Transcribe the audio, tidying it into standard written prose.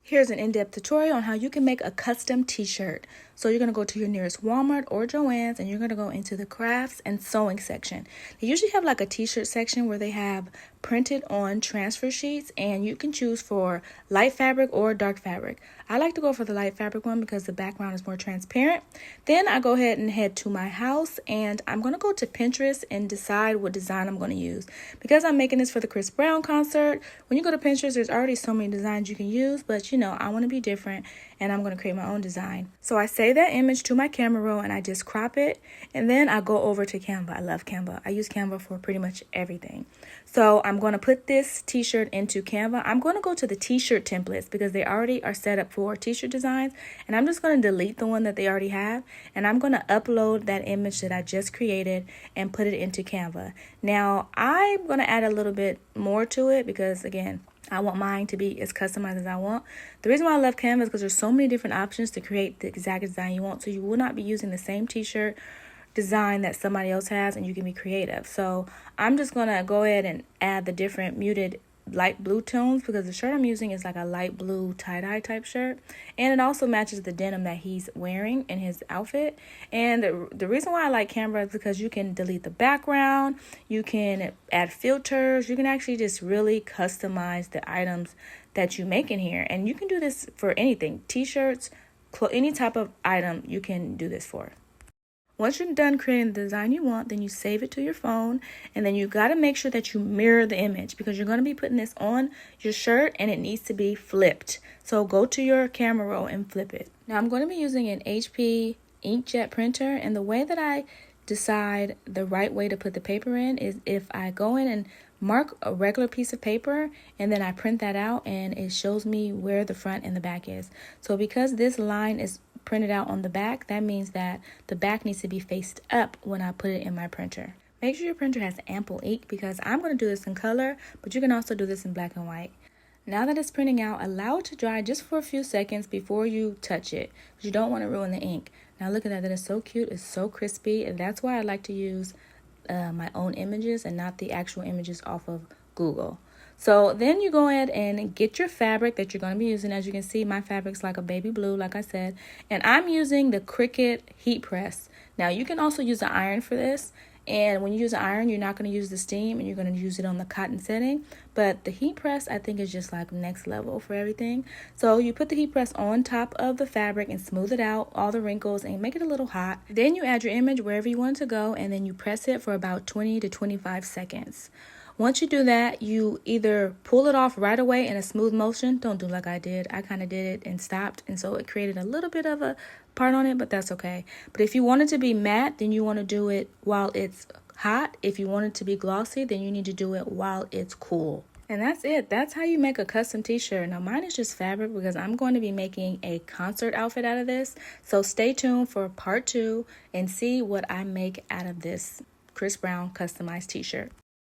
Here's an in-depth tutorial on how you can make a custom t-shirt. So you're going to go to your nearest Walmart or Joann's and you're going to go into the crafts and sewing section. They usually have like a t-shirt section where they have printed on transfer sheets and you can choose for light fabric or dark fabric. I like to go for the light fabric one because the background is more transparent. Then I go ahead and head to my house and I'm going to go to Pinterest and decide what design I'm going to use. Because I'm making this for the Chris Brown concert, when you go to Pinterest, there's already so many designs you can use, but you know, I want to be different and I'm going to create my own design. So I save that image to my camera roll and I just crop it and then I go over to Canva. I love Canva. I use Canva for pretty much everything. So I'm going to put this t-shirt into Canva. I'm going to go to the t-shirt templates because they already are set up for t-shirt designs, and I'm just going to delete the one that they already have and I'm going to upload that image that I just created and put it into Canva. Now I'm going to add a little bit more to it because again, I want mine to be as customized as I want. The reason why I love Canva is because there's so many different options to create the exact design you want. So you will not be using the same t-shirt design that somebody else has and you can be creative. So I'm just going to go ahead and add the different muted light blue tones because the shirt I'm using is like a light blue tie-dye type shirt, and it also matches the denim that he's wearing in his outfit. And the reason why I like Canva is because you can delete the background, you can add filters, you can actually just really customize the items that you make in here, and you can do this for anything, t-shirts, any type of item you can do this for. Once you're done creating the design you want, then you save it to your phone, and then you got to make sure that you mirror the image because you're going to be putting this on your shirt and it needs to be flipped. So go to your camera roll and flip it. Now I'm going to be using an HP inkjet printer, and the way that I decide the right way to put the paper in is if I go in and mark a regular piece of paper and then I print that out and it shows me where the front and the back is. So because this line is printed out on the back, that means that the back needs to be faced up when I put it in my printer. Make sure your printer has ample ink because I'm going to do this in color, but you can also do this in black and white. Now that it's printing out, allow it to dry just for a few seconds before you touch it because you don't want to ruin the ink. Now look at that, that is so cute, it's so crispy, and that's why I like to use my own images and not the actual images off of Google. So then you go ahead and get your fabric that you're going to be using. As you can see, my fabric's like a baby blue, like I said, and I'm using the Cricut heat press. Now you can also use an iron for this, and when you use an iron, you're not going to use the steam and you're going to use it on the cotton setting, but the heat press I think is just like next level for everything. So you put the heat press on top of the fabric and smooth it out, all the wrinkles, and make it a little hot. Then you add your image wherever you want it to go, and then you press it for about 20 to 25 seconds. Once you do that, you either pull it off right away in a smooth motion. Don't do like I did. I kind of did it and stopped, and so it created a little bit of a part on it, but that's okay. But if you want it to be matte, then you want to do it while it's hot. If you want it to be glossy, then you need to do it while it's cool. And that's it. That's how you make a custom t-shirt. Now mine is just fabric because I'm going to be making a concert outfit out of this. So stay tuned for part 2 and see what I make out of this Chris Brown customized t-shirt.